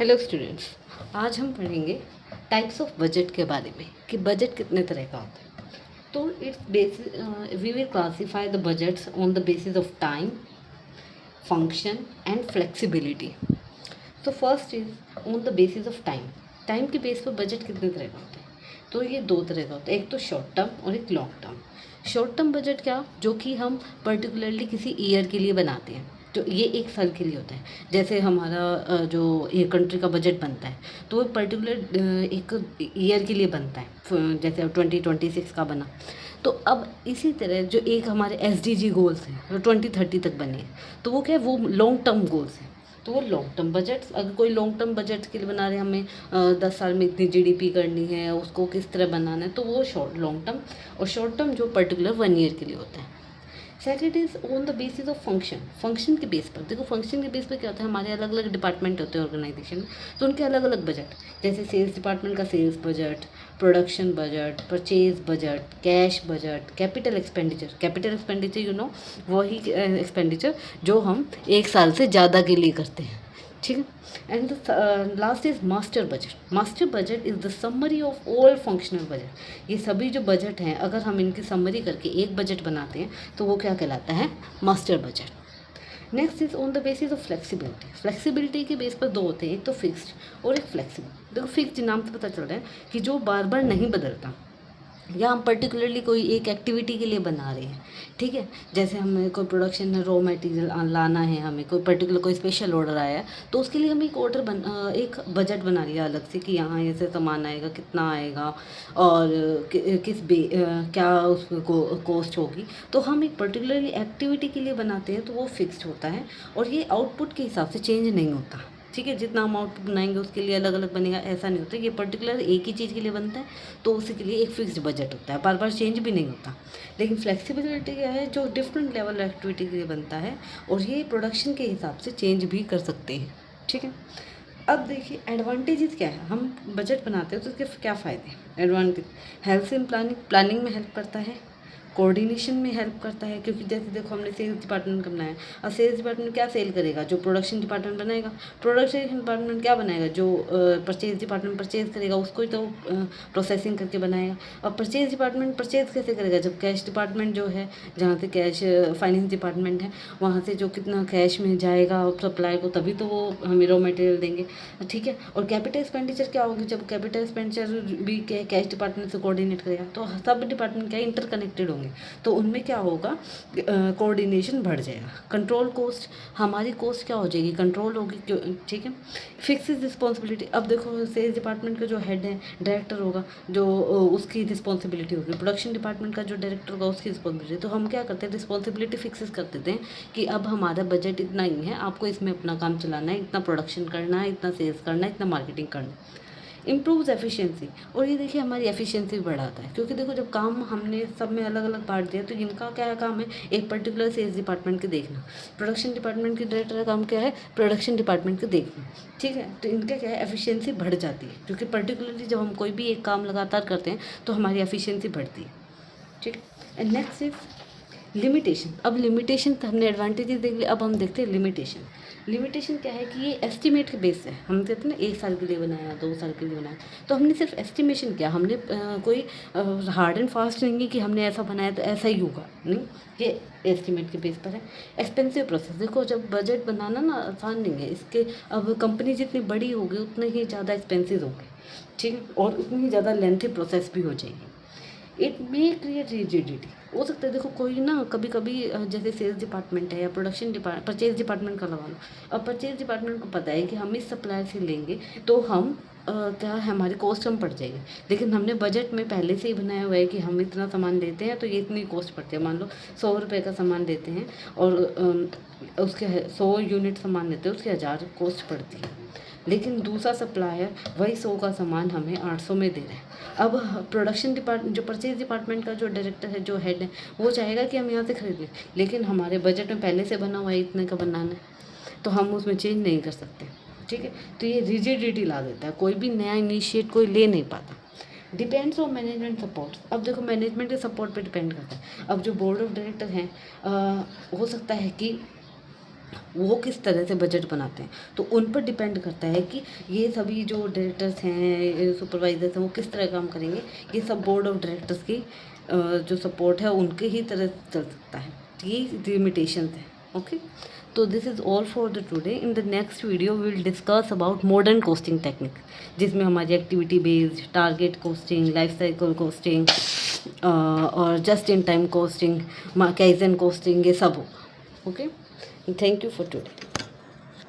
Hello students, आज हम पढ़ेंगे टाइप्स ऑफ बजट के बारे में कि बजट कितने तरह का होता है। तो it's basis we will classify the budgets on the basis of time, function and flexibility. तो first is on the basis of time. Time के बेस पर बजट कितने तरह का होता है? तो ये दो तरह का होता है, एक तो शॉर्ट टर्म और एक long term. Short term budget क्या, जो कि हम पर्टिकुलरली किसी ईयर के लिए बनाते हैं, तो ये एक साल के लिए होता है। जैसे हमारा जो ये कंट्री का बजट बनता है, तो वो पर्टिकुलर एक ईयर के लिए बनता है। जैसे 2026 का बना, तो अब इसी तरह जो एक हमारे SDG गोल्स हैं जो 2030 तक बने हैं, तो वो क्या है, वो लॉन्ग टर्म गोल्स हैं। तो वो लॉन्ग टर्म बजट, अगर कोई लॉन्ग टर्म बजट के लिए बना रहे हैं, हमें 10 साल में इतनी GDP करनी है, उसको किस तरह बनाना है, तो वो लॉन्ग टर्म। और शॉर्ट टर्म जो पर्टिकुलर 1 ईयर के लिए होता है। Second is on the basis of function. Function के बेस पर देखो, फंक्शन के बेस पर क्या होता है, हमारे अलग अलग डिपार्टमेंट होते हैं ऑर्गेनाइजेशन में, तो उनके अलग अलग बजट। जैसे सेल्स डिपार्टमेंट का sales budget, production budget, purchase budget, cash budget, capital expenditure. Capital expenditure वही एक्सपेंडिचर जो हम एक साल से ज़्यादा के लिए करते हैं, ठीक है। And the last is master budget. Master budget is the summary of all functional budget. ये सभी जो बजट हैं, अगर हम इनकी समरी करके एक बजट बनाते हैं, तो वो क्या कहलाता है, master budget. Next is on the basis of flexibility. Flexibility के बेस पर दो होते हैं, एक तो फिक्स्ड और एक फ्लेक्सिबल। देखो, फिक्स्ड नाम से पता चल रहा है कि जो बार बार नहीं बदलता, या हम पर्टिकुलरली कोई एक एक्टिविटी के लिए बना रहे हैं, ठीक है। जैसे हमें कोई प्रोडक्शन में रॉ मटेरियल लाना है, हमें कोई पर्टिकुलर कोई स्पेशल ऑर्डर आया है, तो उसके लिए हम एक बजट बना लिया अलग से कि यहाँ ऐसे सामान आएगा, कितना आएगा, और क्या उसको कॉस्ट होगी। तो हम एक पर्टिकुलरली एक्टिविटी के लिए बनाते हैं, तो वो फिक्स्ड होता है, और ये आउटपुट के हिसाब से चेंज नहीं होता, ठीक है। जितना हम आउटपुट बनाएंगे उसके लिए अलग अलग बनेगा, ऐसा नहीं होता। ये पर्टिकुलर एक ही चीज़ के लिए बनता है, तो उसी के लिए एक फिक्स्ड बजट होता है, बार बार चेंज भी नहीं होता। लेकिन फ्लेक्सिबिलिटी क्या है, जो डिफरेंट लेवल एक्टिविटी के लिए बनता है, और ये प्रोडक्शन के हिसाब से चेंज भी कर सकते हैं, ठीक है। अब देखिए एडवांटेजेस क्या है, हम बजट बनाते हैं तो उसके क्या फ़ायदे हैं। Advantage, help in planning. Planning में हेल्प करता है, कोऑर्डिनेशन में हेल्प करता है, क्योंकि जैसे देखो हमने सेल्स डिपार्टमेंट का बनाया, और सेल्स डिपार्टमेंट क्या सेल करेगा, जो प्रोडक्शन डिपार्टमेंट बनाएगा। प्रोडक्शन डिपार्टमेंट क्या बनाएगा, जो परचेज डिपार्टमेंट परचेज करेगा, उसको ही तो प्रोसेसिंग करके बनाएगा। और परचेज डिपार्टमेंट परचेज कैसे करेगा, जब कैश डिपार्टमेंट जो है, जहाँ से कैश फाइनेंस डिपार्टमेंट है, वहाँ से जो कितना कैश में जाएगा सप्लाई को, तभी तो वो हमें रॉ मटेरियल देंगे, ठीक है। और कैपिटल एक्सपेंडिचर क्या होगी, जब कैपिटल एक्सपेंडिचर भी कैश डिपार्टमेंट से कोऑर्डिनेट करेगा, तो सब डिपार्टमेंट क्या इंटरकनेक्टेड होंगे, तो उनमें क्या होगा, कोऑर्डिनेशन बढ़ जाएगा। कंट्रोल कॉस्ट, हमारी कॉस्ट क्या हो जाएगी, कंट्रोल होगी, ठीक है। Fix responsibility. अब देखो सेल्स डिपार्टमेंट का जो हेड है, डायरेक्टर होगा, जो उसकी रिस्पॉन्सिबिलिटी होगी। प्रोडक्शन डिपार्टमेंट का जो डायरेक्टर होगा, उसकी रिस्पॉन्सिबिलिटी। तो हम क्या करते हैं, रिस्पॉन्सिबिलिटी फिक्सेस कर देते हैं कि अब हमारा बजट इतना ही है, आपको इसमें अपना काम चलाना है, इतना प्रोडक्शन करना है, इतना सेल्स करना है, इतना मार्केटिंग करना है। इम्प्रूव्स एफिशिएंसी, और ये देखिए हमारी एफिशिएंसी भी बढ़ाता है, क्योंकि देखो जब काम हमने सब में अलग अलग बांट दिया, तो इनका क्या काम है, एक पर्टिकुलर सेल्स डिपार्टमेंट के देखना। प्रोडक्शन डिपार्टमेंट के डायरेक्टर का काम क्या है, प्रोडक्शन डिपार्टमेंट के देखना, ठीक है। तो इनका क्या है, एफिशिएंसी बढ़ जाती है, क्योंकि पर्टिकुलरली जब हम कोई भी एक काम लगातार करते हैं, तो हमारी एफिशिएंसी बढ़ती है, ठीक है। And next is limitation. अब लिमिटेशन तो हमने एडवांटेजेस देख लिया, अब हम देखते हैं लिमिटेशन। लिमिटेशन क्या है कि ये एस्टिमेट के बेस है, हम कहते हैं ना 1 साल के लिए बनाया, 2 साल के लिए बनाया, तो हमने सिर्फ एस्टिमेशन किया, हमने कोई हार्ड एंड फास्ट नहीं है कि हमने ऐसा बनाया तो ऐसा ही होगा, नहीं, ये एस्टिमेट के बेस पर है। एक्सपेंसिव प्रोसेस, देखो जब बजट बनाना ना आसान नहीं है, इसके अब कंपनी जितनी बड़ी होगी उतने ही ज़्यादा एक्सपेंसिव होंगे, ठीक है, और उतनी ही ज़्यादा लेंथी प्रोसेस भी हो जाएगी। इट मे क्रिएट रिजिडिटी, हो सकता है। देखो कोई ना कभी कभी जैसे सेल्स डिपार्टमेंट है या परचेज डिपार्टमेंट का लगा लो। अब परचेज डिपार्टमेंट को पता है कि हम इस सप्लायर से लेंगे, तो हम क्या है, हमारी कॉस्ट कम पड़ जाएगी। लेकिन हमने बजट में पहले से ही बनाया हुआ है कि हम इतना सामान लेते हैं, तो ये इतनी कॉस्ट पड़ती है। मान लो 100 रुपये का सामान लेते हैं, और उसके 100 यूनिट सामान लेते हैं, उसके 1000 कॉस्ट पड़ती है। लेकिन दूसरा सप्लायर वही 100 का सामान हमें 800 में दे रहा है। अब प्रोडक्शन डिपार्टमेंट, जो परचेज डिपार्टमेंट का जो डायरेक्टर है, जो हेड है, वो चाहेगा कि हम यहाँ से खरीद लें, लेकिन हमारे बजट में पहले से बना हुआ है, इतने का बनाना है, तो हम उसमें चेंज नहीं कर सकते, ठीक है। तो ये रिजिडिटी ला देता है, कोई भी नया इनिशिएट कोई ले नहीं पाता। Depends on management support. अब देखो मैनेजमेंट के सपोर्ट पे डिपेंड करता है। अब जो बोर्ड ऑफ डायरेक्टर हैं, हो सकता है कि वो किस तरह से बजट बनाते हैं, तो उन पर डिपेंड करता है कि ये सभी जो डायरेक्टर्स हैं, सुपरवाइजर्स हैं, वो किस तरह काम करेंगे। ये सब बोर्ड ऑफ डायरेक्टर्स की जो सपोर्ट है उनके ही तरह चल सकता है। ये लिमिटेशंस हैं। ओके, तो this is all for the today. In the next video we will discuss about modern costing technique, जिसमें हमारी activity based, target costing, life cycle costing और just in time costing, kaizen costing, ये सब हो। Okay, thank you for today.